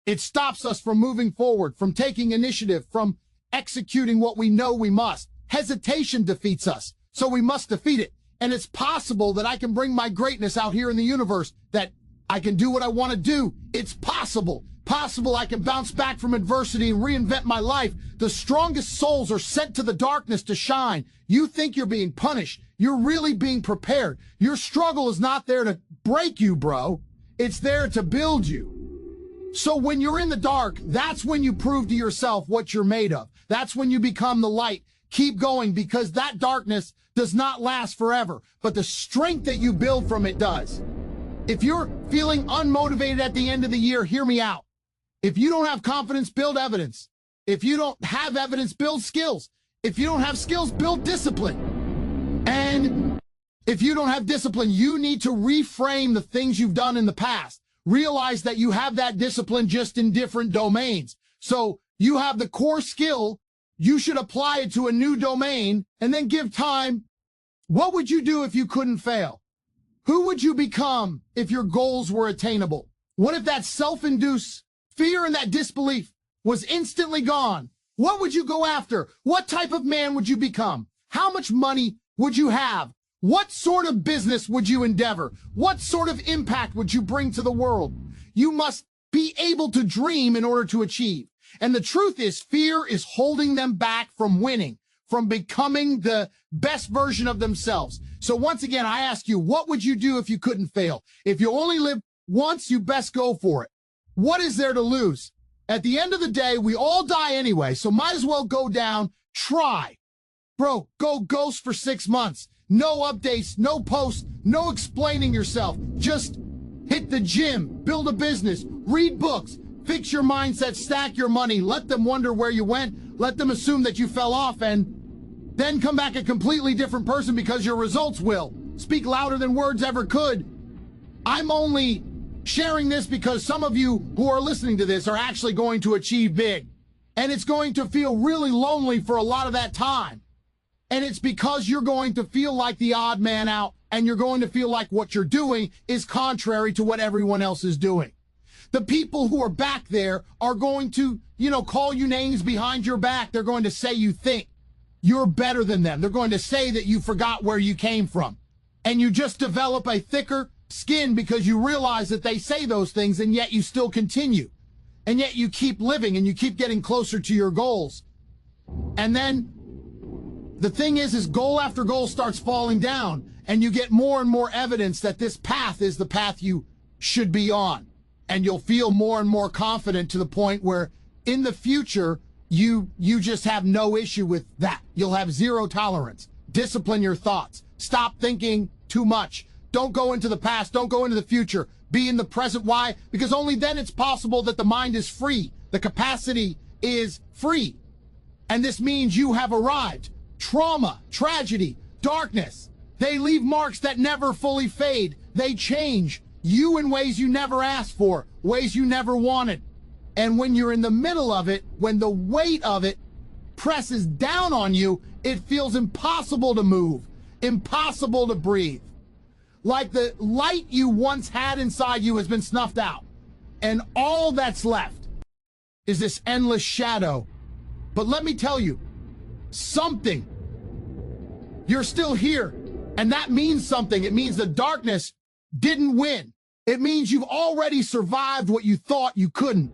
It stops us from moving forward, from taking initiative, from executing what we know we must. Hesitation defeats us, so we must defeat it. And it's possible that I can bring my greatness out here in the universe, that I can do what I want to do. It's possible. Possible I can bounce back from adversity and reinvent my life. The strongest souls are sent to the darkness to shine. You think you're being punished. You're really being prepared. Your struggle is not there to break you, bro. It's there to build you. So when you're in the dark, that's when you prove to yourself what you're made of. That's when you become the light. Keep going, because that darkness does not last forever, but the strength that you build from it does. If you're feeling unmotivated at the end of the year, hear me out. If you don't have confidence, build evidence. If you don't have evidence, build skills. If you don't have skills, build discipline. And if you don't have discipline, you need to reframe the things you've done in the past. Realize that you have that discipline, just in different domains. So you have the core skill, you should apply it to a new domain, and then give time. What would you do if you couldn't fail? Who would you become if your goals were attainable? What if that self-induced fear and that disbelief was instantly gone? What would you go after? What type of man would you become? How much money would you have? What sort of business would you endeavor? What sort of impact would you bring to the world? You must be able to dream in order to achieve. And the truth is, fear is holding them back from winning, from becoming the best version of themselves. So once again, I ask you, what would you do if you couldn't fail? If you only live once, you best go for it. What is there to lose? At the end of the day, we all die anyway, so might as well go down, try. Bro, go ghost for 6 months. No updates, no posts, no explaining yourself. Just hit the gym, build a business, read books, fix your mindset, stack your money, let them wonder where you went, let them assume that you fell off, and then come back a completely different person, because your results will speak louder than words ever could. I'm only sharing this because some of you who are listening to this are actually going to achieve big. And it's going to feel really lonely for a lot of that time. And it's because you're going to feel like the odd man out, and you're going to feel like what you're doing is contrary to what everyone else is doing. The people who are back there are going to, call you names behind your back. They're going to say you think you're better than them. They're going to say that you forgot where you came from. And you just develop a thicker skin because you realize that they say those things, and yet you still continue. And yet you keep living, and you keep getting closer to your goals. And then the thing is goal after goal starts falling down, and you get more and more evidence that this path is the path you should be on. And you'll feel more and more confident, to the point where in the future, you just have no issue with that. You'll have zero tolerance. Discipline your thoughts. Stop thinking too much. Don't go into the past. Don't go into the future. Be in the present. Why? Because only then it's possible that the mind is free. The capacity is free. And this means you have arrived. Trauma, tragedy, darkness, they leave marks that never fully fade. They change you in ways you never asked for, ways you never wanted. And when you're in the middle of it, when the weight of it presses down on you, it feels impossible to move, impossible to breathe. Like the light you once had inside you has been snuffed out, and all that's left is this endless shadow. But let me tell you, something. You're still here, and that means something. It means the darkness didn't win. It means you've already survived what you thought you couldn't.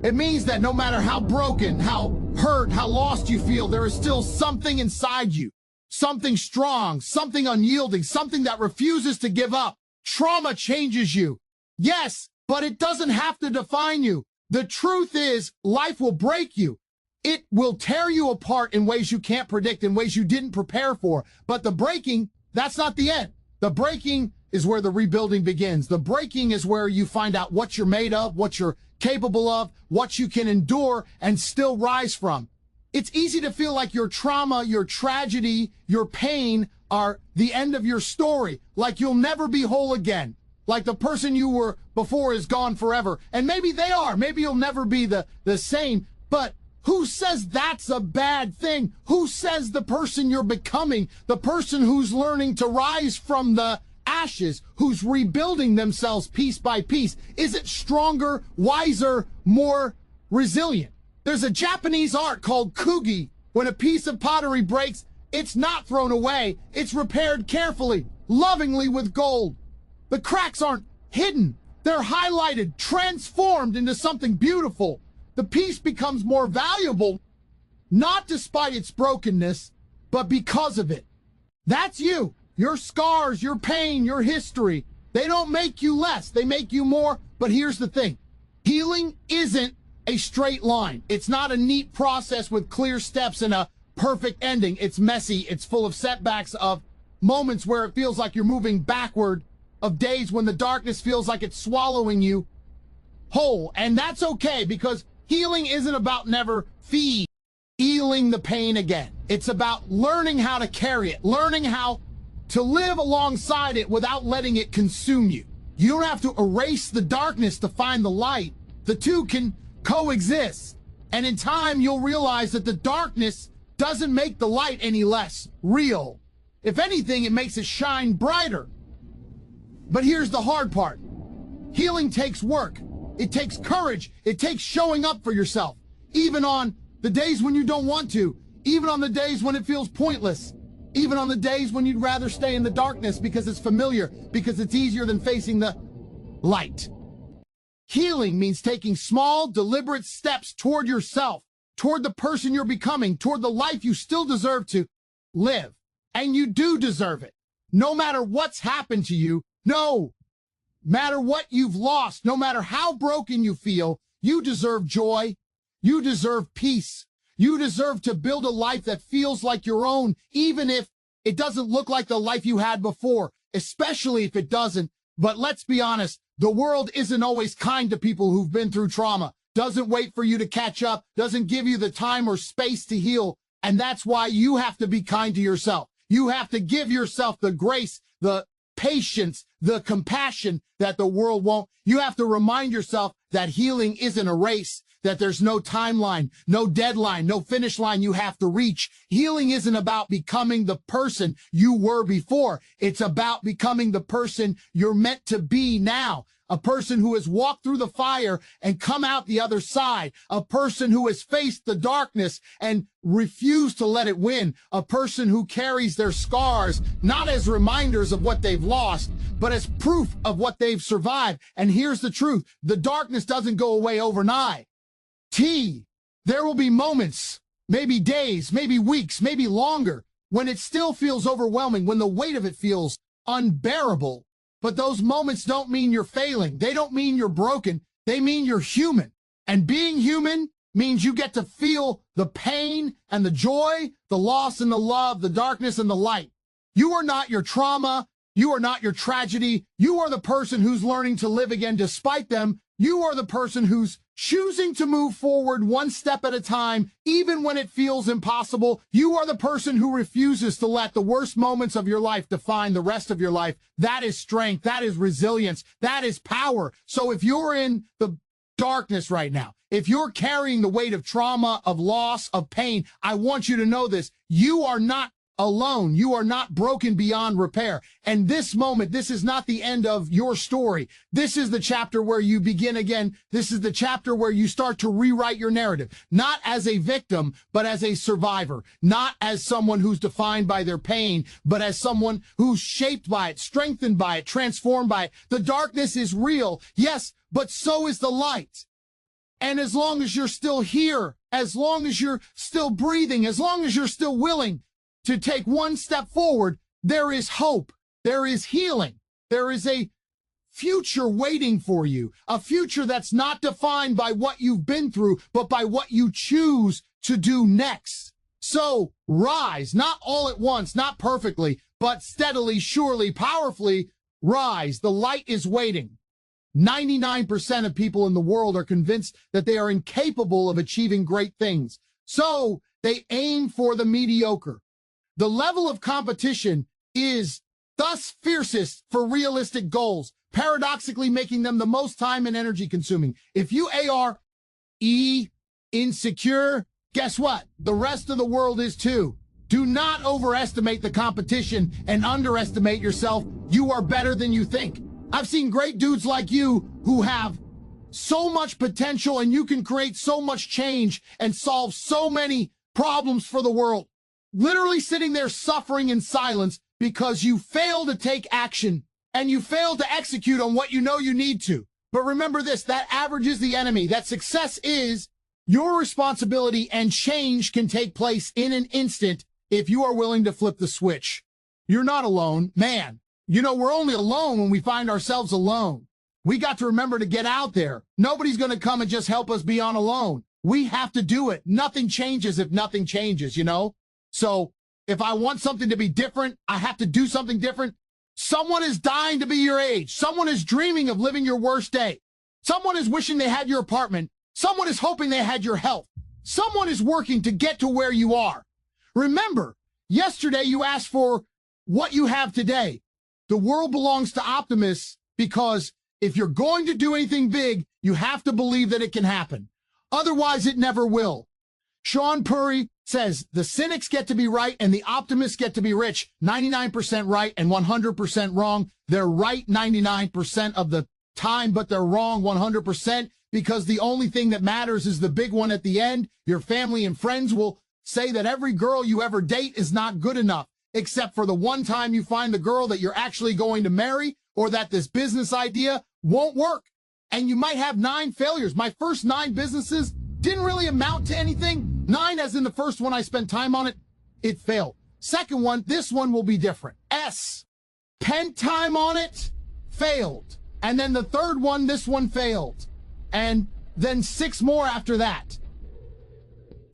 It means that no matter how broken, how hurt, how lost you feel, there is still something inside you, something strong, something unyielding, something that refuses to give up. Trauma changes you, yes, but it doesn't have to define you. The truth is, life will break you. It will tear you apart in ways you can't predict, in ways you didn't prepare for. But the breaking, that's not the end. The breaking is where the rebuilding begins. The breaking is where you find out what you're made of, what you're capable of, what you can endure and still rise from. It's easy to feel like your trauma, your tragedy, your pain are the end of your story, like you'll never be whole again, like the person you were before is gone forever. And maybe they are. Maybe you'll never be the same, but who says that's a bad thing? Who says the person you're becoming, the person who's learning to rise from the ashes, who's rebuilding themselves piece by piece, isn't stronger, wiser, more resilient. There's a Japanese art called kugi. When a piece of pottery breaks, it's not thrown away. It's repaired carefully, lovingly with gold. The cracks aren't hidden. They're highlighted, transformed into something beautiful. The piece becomes more valuable, not despite its brokenness, but because of it. That's you. Your scars, your pain, your history. They don't make you less. They make you more. But here's the thing. Healing isn't a straight line. It's not a neat process with clear steps and a perfect ending. It's messy. It's full of setbacks, of moments where it feels like you're moving backward, of days when the darkness feels like it's swallowing you whole. And that's okay, because healing isn't about never feeling the pain again. It's about learning how to carry it, learning how to live alongside it without letting it consume you. You don't have to erase the darkness to find the light. The two can coexist. And in time, you'll realize that the darkness doesn't make the light any less real. If anything, it makes it shine brighter. But here's the hard part. Healing takes work. It takes courage. It takes showing up for yourself, even on the days when you don't want to, even on the days when it feels pointless, even on the days when you'd rather stay in the darkness because it's familiar, because it's easier than facing the light. Healing means taking small, deliberate steps toward yourself, toward the person you're becoming, toward the life you still deserve to live. And you do deserve it. No matter what's happened to you, no matter what you've lost, no matter how broken you feel, you deserve joy. You deserve peace. You deserve to build a life that feels like your own, even if it doesn't look like the life you had before, especially if it doesn't. But let's be honest, the world isn't always kind to people who've been through trauma, doesn't wait for you to catch up, doesn't give you the time or space to heal. And that's why you have to be kind to yourself. You have to give yourself the grace, the patience, the compassion that the world won't. You have to remind yourself that healing isn't a race, that there's no timeline, no deadline, no finish line you have to reach. Healing isn't about becoming the person you were before. It's about becoming the person you're meant to be now. A person who has walked through the fire and come out the other side. A person who has faced the darkness and refused to let it win. A person who carries their scars not as reminders of what they've lost, but as proof of what they've survived. And here's the truth. The darkness doesn't go away overnight. There will be moments, maybe days, maybe weeks, maybe longer, when it still feels overwhelming, when the weight of it feels unbearable. But those moments don't mean you're failing. They don't mean you're broken. They mean you're human. And being human means you get to feel the pain and the joy, the loss and the love, the darkness and the light. You are not your trauma. You are not your tragedy. You are the person who's learning to live again despite them. You are the person who's choosing to move forward one step at a time, even when it feels impossible. You are the person who refuses to let the worst moments of your life define the rest of your life. That is strength. That is resilience. That is power. So if you're in the darkness right now, if you're carrying the weight of trauma, of loss, of pain, I want you to know this. You are not alone. You are not broken beyond repair. And this moment, this is not the end of your story. This is the chapter where you begin again. This is the chapter where you start to rewrite your narrative, not as a victim, but as a survivor, not as someone who's defined by their pain, but as someone who's shaped by it, strengthened by it, transformed by it. The darkness is real, yes, but so is the light. And as long as you're still here, as long as you're still breathing, as long as you're still willing to take one step forward, there is hope. There is healing. There is a future waiting for you, a future that's not defined by what you've been through, but by what you choose to do next. So rise, not all at once, not perfectly, but steadily, surely, powerfully rise. The light is waiting. 99% of people in the world are convinced that they are incapable of achieving great things. So they aim for the mediocre. The level of competition is thus fiercest for realistic goals, paradoxically making them the most time and energy consuming. If you are insecure, guess what? The rest of the world is too. Do not overestimate the competition and underestimate yourself. You are better than you think. I've seen great dudes like you who have so much potential, and you can create so much change and solve so many problems for the world. Literally sitting there suffering in silence because you fail to take action and you fail to execute on what you know you need to. But remember this, that average is the enemy. That success is your responsibility, and change can take place in an instant if you are willing to flip the switch. You're not alone, man. You know, we're only alone when we find ourselves alone. We got to remember to get out there. Nobody's going to come and just help us be on alone. We have to do it. Nothing changes if nothing changes, you know? So if I want something to be different, I have to do something different. Someone is dying to be your age. Someone is dreaming of living your worst day. Someone is wishing they had your apartment. Someone is hoping they had your health. Someone is working to get to where you are. Remember, yesterday you asked for what you have today. The world belongs to optimists, because if you're going to do anything big, you have to believe that it can happen. Otherwise, it never will. Sean Puri says, the cynics get to be right and the optimists get to be rich. 99% right and 100% wrong. They're right 99% of the time, but they're wrong 100%, because the only thing that matters is the big one at the end. Your family and friends will say that every girl you ever date is not good enough, except for the one time you find the girl that you're actually going to marry, or that this business idea won't work. And you might have 9 failures. My first 9 businesses didn't really amount to anything. 9 as in the first one I spent time on it failed. Second one, this one will be different. Spent time on it, failed. And then the third one, this one failed. And then 6 more after that.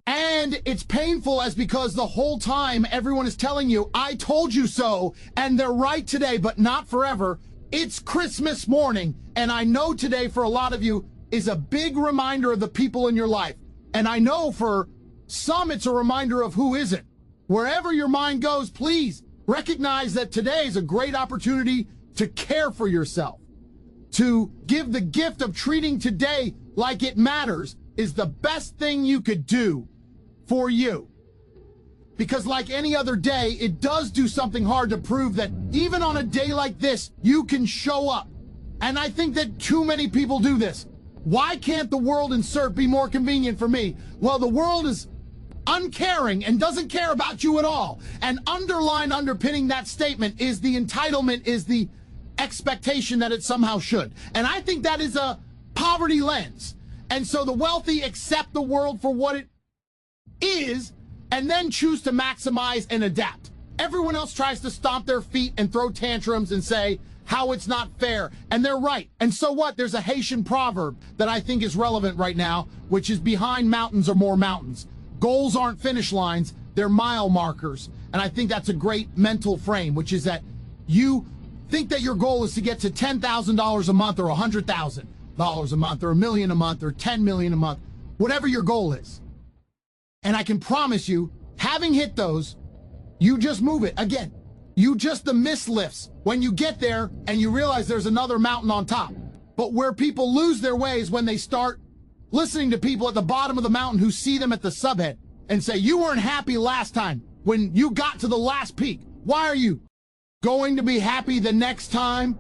And it's painful, as because the whole time everyone is telling you, I told you so, and they're right today, but not forever. It's Christmas morning, and I know today for a lot of you is a big reminder of the people in your life. And I know for some it's a reminder of who isn't. Wherever your mind goes, please recognize that today is a great opportunity to care for yourself. To give the gift of treating today like it matters is the best thing you could do for you. Because like any other day, it does do something hard to prove that even on a day like this, you can show up. And I think that too many people do this. Why can't the world insert be more convenient for me? Well, the world is uncaring and doesn't care about you at all. And underpinning that statement is the entitlement, is the expectation that it somehow should. And I think that is a poverty lens. And so the wealthy accept the world for what it is, and then choose to maximize and adapt. Everyone else tries to stomp their feet and throw tantrums and say how it's not fair, and they're right. And so what? There's a Haitian proverb that I think is relevant right now, which is behind mountains are more mountains. Goals aren't finish lines, they're mile markers. And I think that's a great mental frame, which is that you think that your goal is to get to $10,000 a month, or $100,000 a month, or $1 million a month, or $10 million a month, whatever your goal is. And I can promise you, having hit those, you just move it. Again, you just the mislifts when you get there and you realize there's another mountain on top. But where people lose their way is when they start listening to people at the bottom of the mountain who see them at the subhead and say, you weren't happy last time when you got to the last peak. Why are you going to be happy the next time?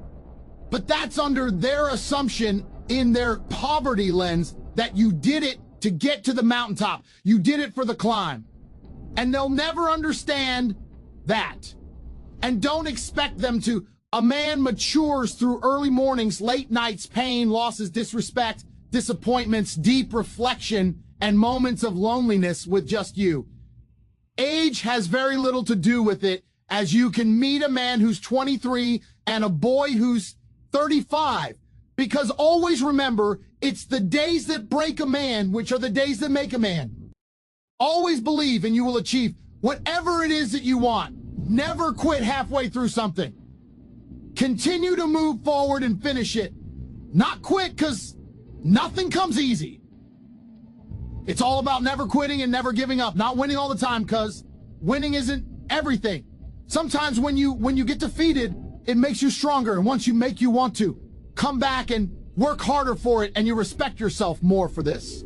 But that's under their assumption in their poverty lens that you did it to get to the mountaintop. You did it for the climb. And they'll never understand that. And don't expect them to. A man matures through early mornings, late nights, pain, losses, disrespect, disappointments, deep reflection, and moments of loneliness with just you. Age has very little to do with it, as you can meet a man who's 23 and a boy who's 35. Because always remember, it's the days that break a man, which are the days that make a man. Always believe and you will achieve whatever it is that you want. Never quit halfway through something. Continue to move forward and finish it. Not quit, because nothing comes easy. It's all about never quitting and never giving up. Not winning all the time, because winning isn't everything. Sometimes when you get defeated, it makes you stronger. And once you want to, come back and work harder for it, and you respect yourself more for this.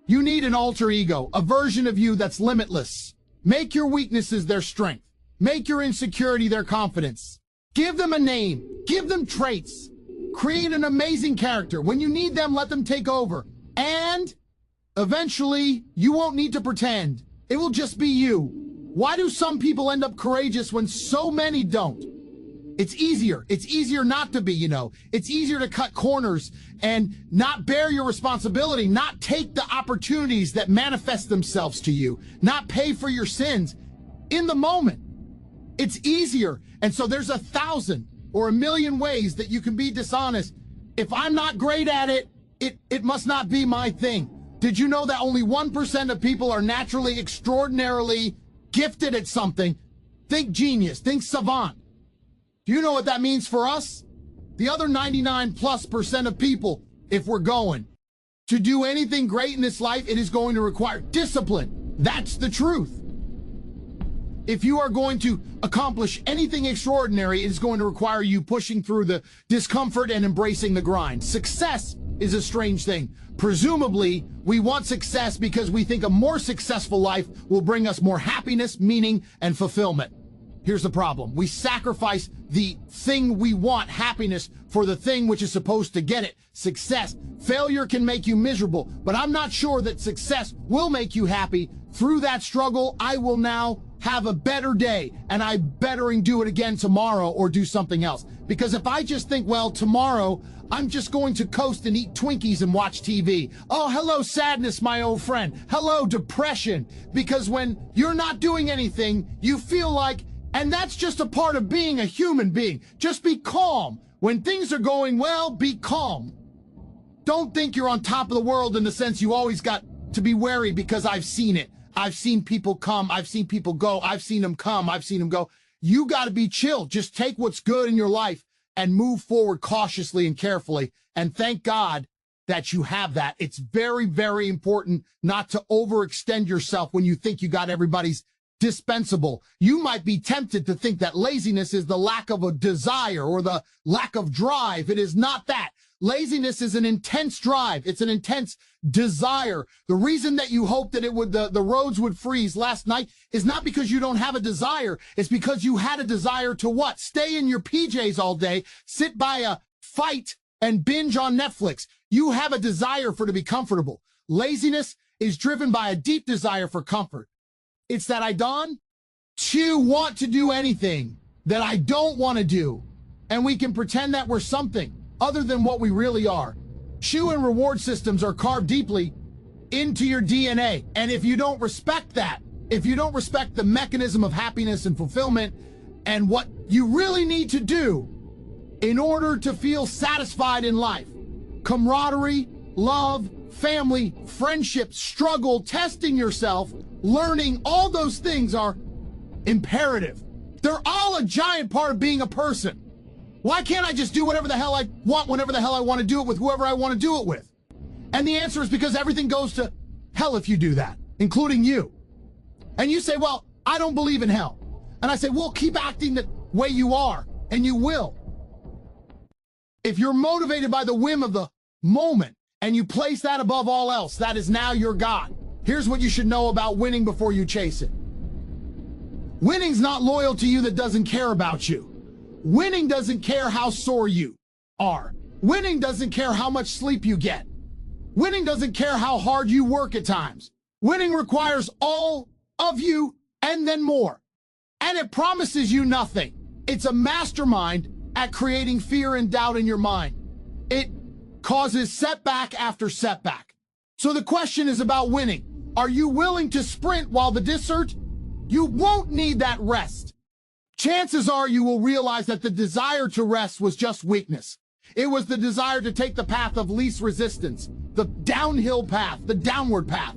You need an alter ego, a version of you that's limitless. Make your weaknesses their strength. Make your insecurity their confidence. Give them a name. Give them traits. Create an amazing character. When you need them, let them take over. And eventually, you won't need to pretend. It will just be you. Why do some people end up courageous when so many don't? It's easier. It's easier not to be, you know. It's easier to cut corners and not bear your responsibility, not take the opportunities that manifest themselves to you, not pay for your sins in the moment. It's easier. And so there's 1,000 or 1,000,000 ways that you can be dishonest. If I'm not great at it, it must not be my thing. Did you know that only 1% of people are naturally extraordinarily gifted at something? Think genius, think savant. Do you know what that means for us? The other 99+% of people, if we're going to do anything great in this life, it is going to require discipline. That's the truth. If you are going to accomplish anything extraordinary, it is going to require you pushing through the discomfort and embracing the grind. Success is a strange thing. Presumably, we want success because we think a more successful life will bring us more happiness, meaning, and fulfillment. Here's the problem. We sacrifice the thing we want, happiness, for the thing which is supposed to get it, success. Failure can make you miserable, but I'm not sure that success will make you happy. Through that struggle, I will now have a better day, and I bettering do it again tomorrow or do something else. Because if I just think, well, tomorrow, I'm just going to coast and eat Twinkies and watch TV. Oh, hello, sadness, my old friend. Hello, depression. Because when you're not doing anything, you feel like, and that's just a part of being a human being. Just be calm. When things are going well, be calm. Don't think you're on top of the world in the sense you always got to be wary, because I've seen it. I've seen people come. I've seen people go. I've seen them come. I've seen them go. You got to be chill. Just take what's good in your life and move forward cautiously and carefully. And thank God that you have that. It's very, very important not to overextend yourself when you think you got everybody's dispensable. You might be tempted to think that laziness is the lack of a desire or the lack of drive. It is not that. Laziness is an intense drive. It's an intense desire. The reason that you hope that the roads would freeze last night is not because you don't have a desire. It's because you had a desire to what? Stay in your PJs all day, sit by a fight, and binge on Netflix. You have a desire to be comfortable. Laziness is driven by a deep desire for comfort. It's that I don't want to do anything that I don't want to do. And we can pretend that we're something other than what we really are. Shoe and reward systems are carved deeply into your DNA. And if you don't respect that, if you don't respect the mechanism of happiness and fulfillment and what you really need to do in order to feel satisfied in life, camaraderie, love, family, friendship, struggle, testing yourself, learning, all those things are imperative. They're all a giant part of being a person. Why can't I just do whatever the hell I want, whenever the hell I want to do it with whoever I want to do it with? And the answer is because everything goes to hell if you do that, including you. And you say, well, I don't believe in hell. And I say, well, keep acting the way you are, and you will. If you're motivated by the whim of the moment, and you place that above all else, that is now your God. Here's what you should know about winning before you chase it. Winning's not loyal to you that doesn't care about you. Winning doesn't care how sore you are. Winning doesn't care how much sleep you get. Winning doesn't care how hard you work at times. Winning requires all of you and then more. And it promises you nothing. It's a mastermind at creating fear and doubt in your mind. It causes setback after setback. So the question is about winning. Are you willing to sprint while the dessert? You won't need that rest. Chances are you will realize that the desire to rest was just weakness. It was the desire to take the path of least resistance, the downhill path, the downward path.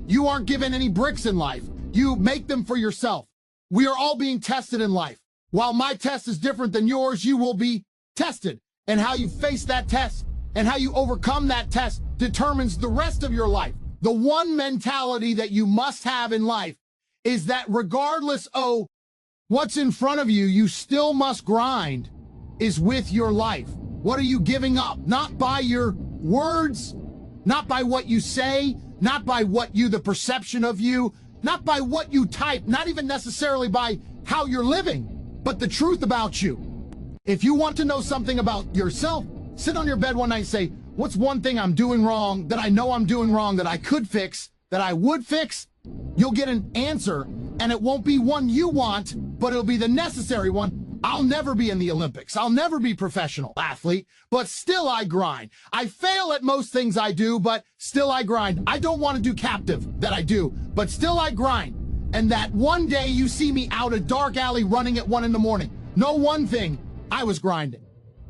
You aren't given any bricks in life. You make them for yourself. We are all being tested in life. While my test is different than yours, you will be tested. And how you face that test and how you overcome that test determines the rest of your life. The one mentality that you must have in life is that regardless of what's in front of you, you still must grind is with your life. What are you giving up? Not by your words, not by what you say, not by the perception of you, not by what you type, not even necessarily by how you're living, but the truth about you. If you want to know something about yourself, sit on your bed one night and say, what's one thing I'm doing wrong, that I know I'm doing wrong, that I could fix, that I would fix? You'll get an answer, and it won't be one you want, but it'll be the necessary one. I'll never be in the Olympics. I'll never be a professional athlete, but still I grind. I fail at most things I do, but still I grind. I don't want to do captive, that I do, but still I grind. And that one day you see me out a dark alley running at 1 in the morning. Know one thing, I was grinding.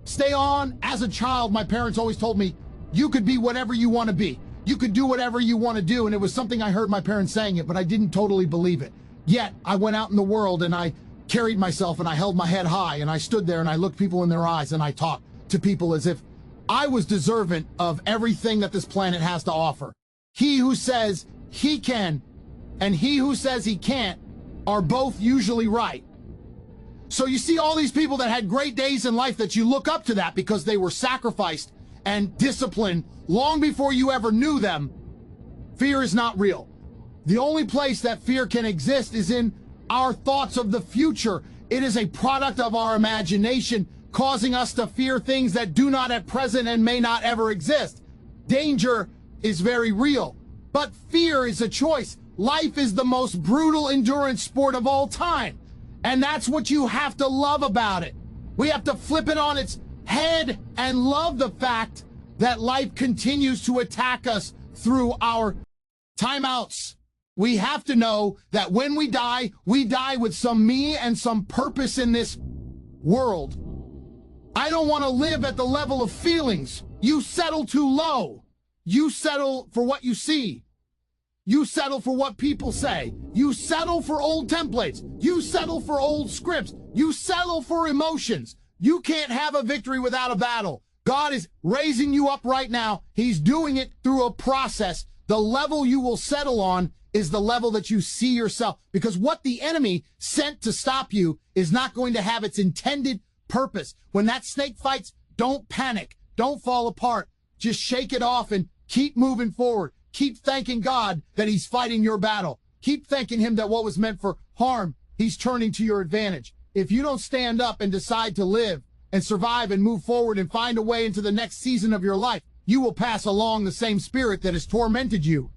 Stay on. As a child, my parents always told me, you could be whatever you want to be. You could do whatever you want to do. And it was something I heard my parents saying it, but I didn't totally believe it. Yet I went out in the world and I carried myself and I held my head high and I stood there and I looked people in their eyes and I talked to people as if I was deserving of everything that this planet has to offer. He who says he can and he who says he can't are both usually right. So you see all these people that had great days in life that you look up to that because they were sacrificed and disciplined long before you ever knew them. Fear is not real. The only place that fear can exist is in our thoughts of the future. It is a product of our imagination, causing us to fear things that do not at present and may not ever exist. Danger is very real, but fear is a choice. Life is the most brutal endurance sport of all time. And that's what you have to love about it. We have to flip it on its head and love the fact that life continues to attack us through our timeouts. We have to know that when we die with some me and some purpose in this world. I don't want to live at the level of feelings. You settle too low. You settle for what you see. You settle for what people say. You settle for old templates. You settle for old scripts. You settle for emotions. You can't have a victory without a battle. God is raising you up right now. He's doing it through a process. The level you will settle on is the level that you see yourself, because what the enemy sent to stop you is not going to have its intended purpose. When that snake fights, don't panic. Don't fall apart. Just shake it off and keep moving forward. Keep thanking God that he's fighting your battle. Keep thanking him that what was meant for harm, he's turning to your advantage. If you don't stand up and decide to live and survive and move forward and find a way into the next season of your life, you will pass along the same spirit that has tormented you.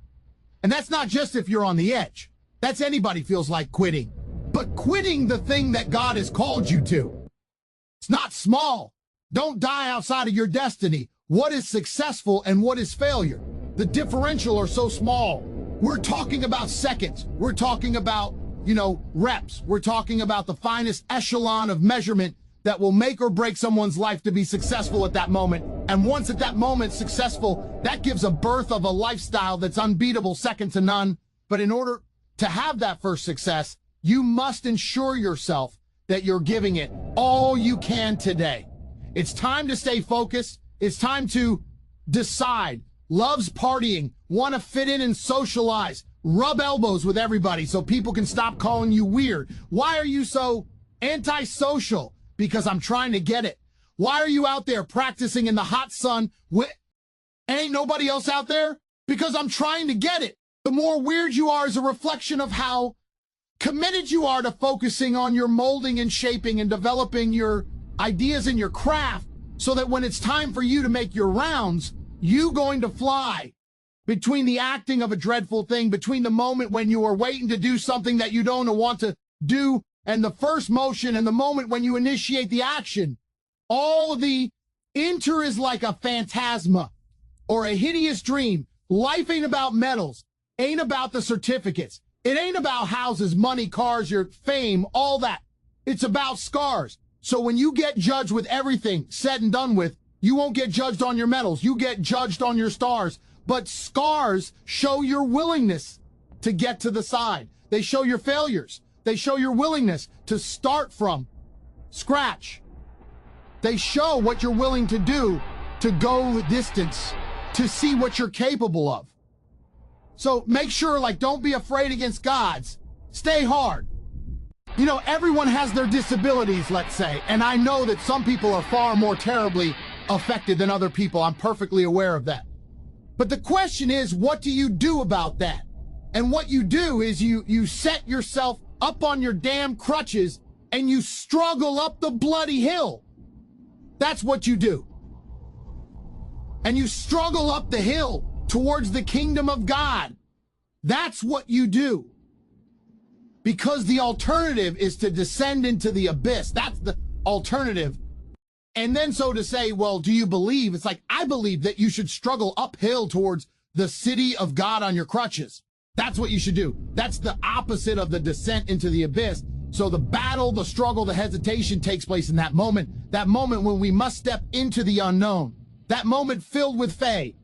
And that's not just if you're on the edge. That's anybody feels like quitting. But quitting the thing that God has called you to. It's not small. Don't die outside of your destiny. What is successful and what is failure? The differential are so small. We're talking about seconds. We're talking about, reps. We're talking about the finest echelon of measurement that will make or break someone's life to be successful at that moment. And once at that moment successful, that gives a birth of a lifestyle that's unbeatable, second to none. But in order to have that first success, you must ensure yourself that you're giving it all you can today. It's time to stay focused. It's time to decide. Loves partying, want to fit in and socialize, rub elbows with everybody so people can stop calling you weird. Why are you so antisocial? Because I'm trying to get it. Why are you out there practicing in the hot sun? Ain't nobody else out there? Because I'm trying to get it. The more weird you are is a reflection of how committed you are to focusing on your molding and shaping and developing your ideas and your craft, so that when it's time for you to make your rounds, you going to fly. Between the acting of a dreadful thing, between the moment when you are waiting to do something that you don't want to do, and the first motion and the moment when you initiate the action, all the enter is like a phantasma or a hideous dream. Life ain't about medals, ain't about the certificates. It ain't about houses, money, cars, your fame, all that. It's about scars. So when you get judged with everything said and done with, you won't get judged on your medals. You get judged on your stars. But scars show your willingness to get to the side. They show your failures. They show your willingness to start from scratch. They show what you're willing to do to go the distance, to see what you're capable of. So make sure, don't be afraid against gods. Stay hard. Everyone has their disabilities, let's say, and I know that some people are far more terribly affected than other people. I'm perfectly aware of that. But the question is, what do you do about that? And what you do is you set yourself up on your damn crutches and you struggle up the bloody hill. That's what you do. And you struggle up the hill towards the kingdom of God. That's what you do. Because the alternative is to descend into the abyss. That's the alternative. And then so to say, well, do you believe? It's like, I believe that you should struggle uphill towards the city of God on your crutches. That's what you should do. That's the opposite of the descent into the abyss. So the battle, the struggle, the hesitation takes place in that moment when we must step into the unknown, that moment filled with faith,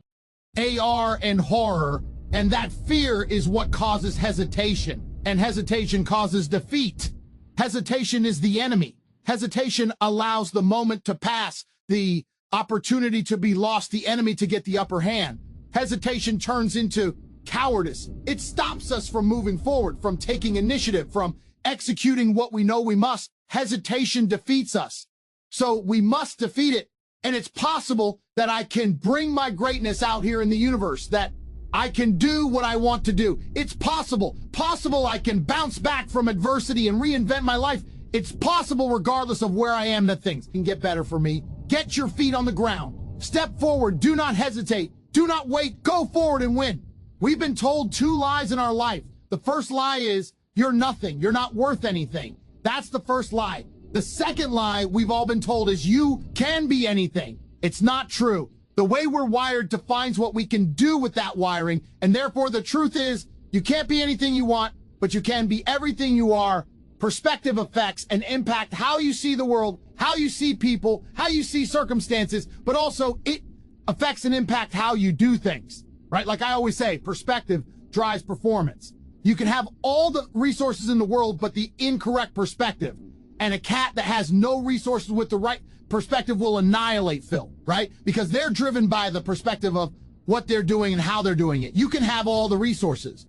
AR and horror. And that fear is what causes hesitation, and hesitation causes defeat. Hesitation is the enemy. Hesitation allows the moment to pass, the opportunity to be lost, the enemy to get the upper hand. Hesitation turns into cowardice. It stops us from moving forward, from taking initiative, from executing what we know we must. Hesitation defeats us. So we must defeat it. And it's possible that I can bring my greatness out here in the universe, that I can do what I want to do. It's possible. Possible I can bounce back from adversity and reinvent my life. It's possible regardless of where I am that things can get better for me. Get your feet on the ground. Step forward. Do not hesitate. Do not wait. Go forward and win. We've been told 2 lies in our life. The first lie is you're nothing. You're not worth anything. That's the first lie. The second lie we've all been told is you can be anything. It's not true. The way we're wired defines what we can do with that wiring, and therefore the truth is you can't be anything you want, but you can be everything you are. Perspective affects and impact how you see the world, how you see people, how you see circumstances, but also it affects and impacts how you do things, right? Like I always say, perspective drives performance. You can have all the resources in the world, but the incorrect perspective. And a cat that has no resources with the right perspective will annihilate Phil, right? Because they're driven by the perspective of what they're doing and how they're doing it. You can have all the resources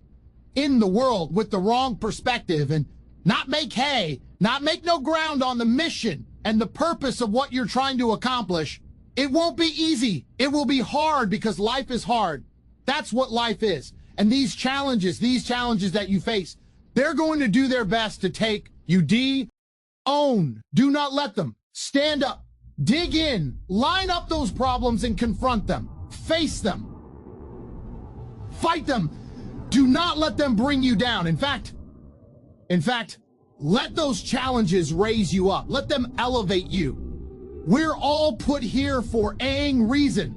in the world with the wrong perspective and not make hay, not make no ground on the mission and the purpose of what you're trying to accomplish. It won't be easy. It will be hard because life is hard. That's what life is. And these challenges that you face, they're going to do their best to take you own. Do not let them. Stand up. Dig in. Line up those problems and confront them. Face them. Fight them. Do not let them bring you down. In fact, let those challenges raise you up. Let them elevate you. We're all put here for a reason.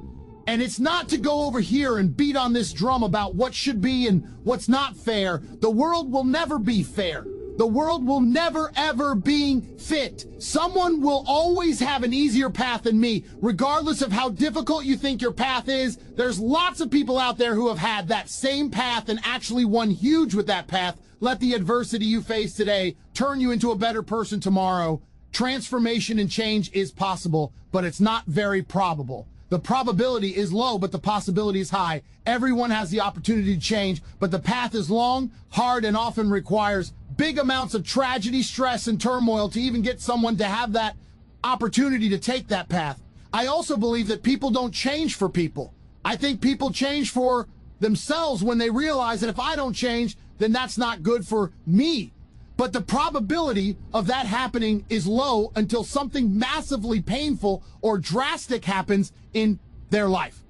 And it's not to go over here and beat on this drum about what should be and what's not fair. The world will never be fair. The world will never, ever be fit. Someone will always have an easier path than me, regardless of how difficult you think your path is. There's lots of people out there who have had that same path and actually won huge with that path. Let the adversity you face today turn you into a better person tomorrow. Transformation and change is possible, but it's not very probable. The probability is low, but the possibility is high. Everyone has the opportunity to change, but the path is long, hard, and often requires big amounts of tragedy, stress, and turmoil to even get someone to have that opportunity to take that path. I also believe that people don't change for people. I think people change for themselves when they realize that if I don't change, then that's not good for me. But the probability of that happening is low until something massively painful or drastic happens in their life.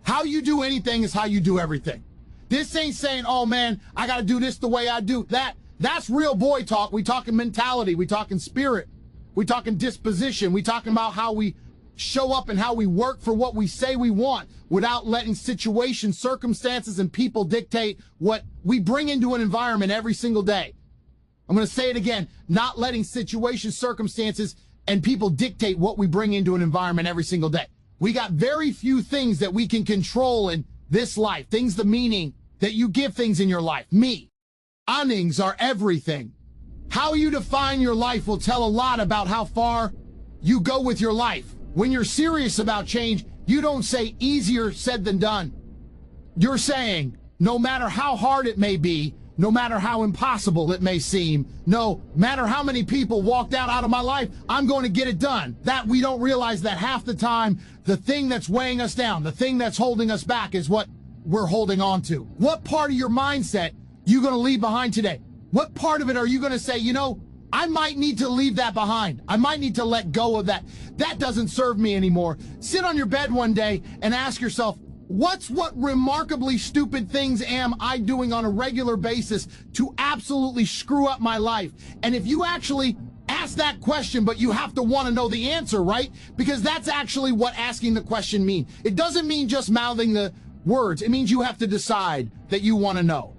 How you do anything is how you do everything. This ain't saying, oh man, I got to do this the way I do that. That's real boy talk. We talking mentality. We talking spirit. We talking disposition. We talking about how we show up and how we work for what we say we want without letting situations, circumstances, and people dictate what we bring into an environment every single day. I'm going to say it again, not letting situations, circumstances, and people dictate what we bring into an environment every single day. We got very few things that we can control in this life. Things, the meaning that you give things in your life. Me. Earnings are everything. How you define your life will tell a lot about how far you go with your life. When you're serious about change, you don't say easier said than done. You're saying, no matter how hard it may be, no matter how impossible it may seem, no matter how many people walked out of my life, I'm going to get it done. That we don't realize that half the time, the thing that's weighing us down, the thing that's holding us back is what we're holding on to. What part of your mindset you going to leave behind today? What part of it are you going to say, you know, I might need to leave that behind. I might need to let go of that. That doesn't serve me anymore. Sit on your bed one day and ask yourself, what remarkably stupid things am I doing on a regular basis to absolutely screw up my life? And if you actually ask that question, but you have to want to know the answer, right? Because that's actually what asking the question means. It doesn't mean just mouthing the words. It means you have to decide that you want to know.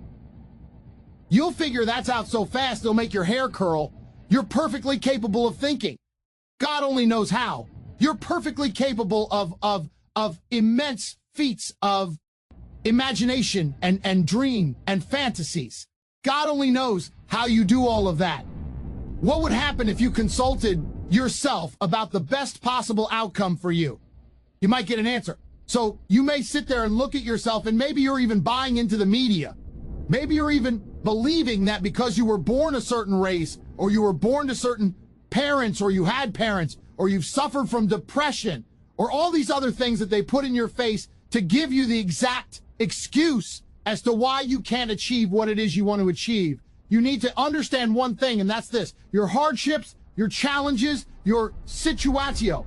You'll figure that's out so fast, it'll make your hair curl. You're perfectly capable of thinking. God only knows how. You're perfectly capable of immense feats of imagination and dream and fantasies. God only knows how you do all of that. What would happen if you consulted yourself about the best possible outcome for you? You might get an answer. So you may sit there and look at yourself, and maybe you're even buying into the media. Maybe you're even believing that because you were born a certain race, or you were born to certain parents, or you had parents, or you've suffered from depression, or all these other things that they put in your face to give you the exact excuse as to why you can't achieve what it is you want to achieve. You need to understand one thing, and that's this. Your hardships, your challenges, your situatio,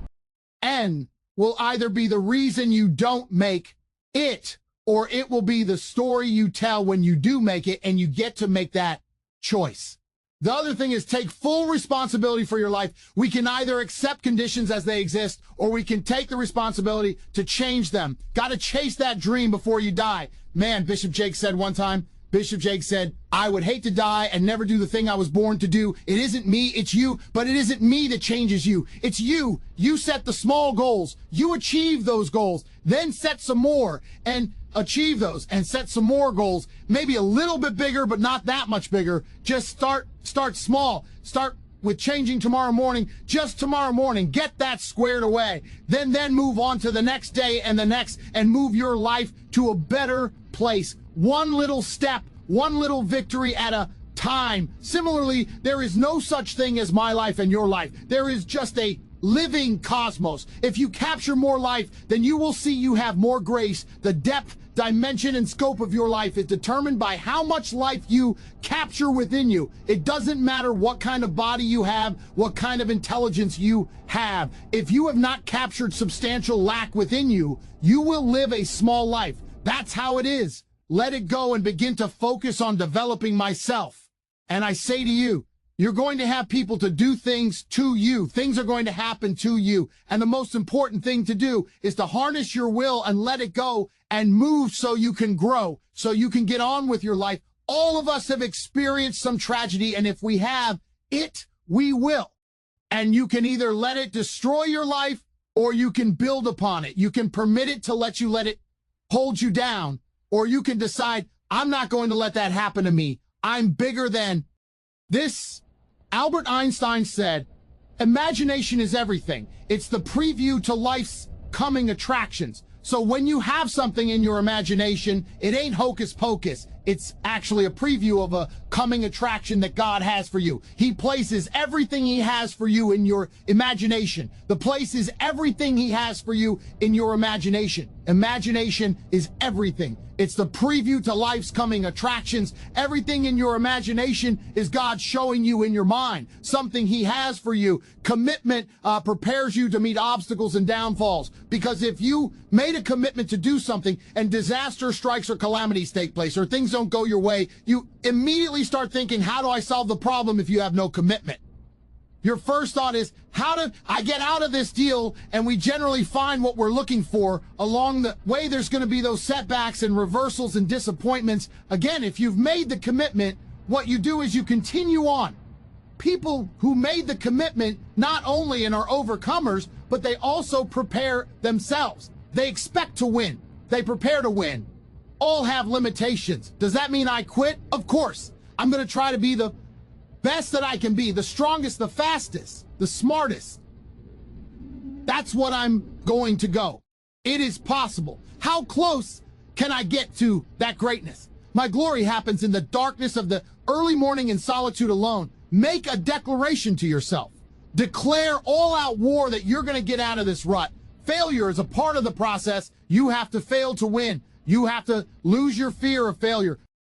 and will either be the reason you don't make it, or it will be the story you tell when you do make it, and you get to make that choice. The other thing is take full responsibility for your life. We can either accept conditions as they exist, or we can take the responsibility to change them. Got to chase that dream before you die. Man, Bishop Jake said one time, Bishop Jake said, I would hate to die and never do the thing I was born to do. It isn't me, it's you, but it isn't me that changes you. It's you. You set the small goals. You achieve those goals, then set some more and achieve those and set some more goals, maybe a little bit bigger, but not that much bigger. Just start small. Start with changing tomorrow morning, just tomorrow morning. Get that squared away. Then move on to the next day and the next, and move your life to a better place. One little step, one little victory at a time. Similarly, there is no such thing as my life and your life. There is just a living cosmos. If you capture more life, then you will see you have more grace. The depth, dimension, and scope of your life is determined by how much life you capture within you. It doesn't matter what kind of body you have, what kind of intelligence you have. If you have not captured substantial lack within you, you will live a small life. That's how it is. Let it go and begin to focus on developing myself. And I say to you, you're going to have people to do things to you. Things are going to happen to you. And the most important thing to do is to harness your will and let it go and move so you can grow, so you can get on with your life. All of us have experienced some tragedy, and if we have it, we will. And you can either let it destroy your life, or you can build upon it. You can permit it to let it hold you down, or you can decide, I'm not going to let that happen to me. I'm bigger than this. Albert Einstein said, imagination is everything. It's the preview to life's coming attractions. So when you have something in your imagination, it ain't hocus pocus. It's actually a preview of a coming attraction that God has for you. He places everything he has for you in your imagination. The place is everything he has for you in your imagination. Imagination is everything. It's the preview to life's coming attractions. Everything in your imagination is God showing you in your mind something he has for you. Commitment prepares you to meet obstacles and downfalls. Because if you made a commitment to do something and disaster strikes or calamities take place or things don't go your way, you immediately start thinking, how do I solve the problem if you have no commitment? Your first thought is, how do I get out of this deal? And we generally find what we're looking for. Along the way, there's going to be those setbacks and reversals and disappointments. Again, if you've made the commitment, what you do is you continue on. People who made the commitment not only and are overcomers, but they also prepare themselves. They expect to win. They prepare to win. All have limitations. Does that mean I quit? Of course. I'm going to try to be the best that I can be, the strongest, the fastest, the smartest. That's what I'm going to go. It is possible. How close can I get to that greatness? My glory happens in the darkness of the early morning in solitude alone. Make a declaration to yourself. Declare all-out war that you're going to get out of this rut. Failure is a part of the process. You have to fail to win. You have to lose your fear of failure.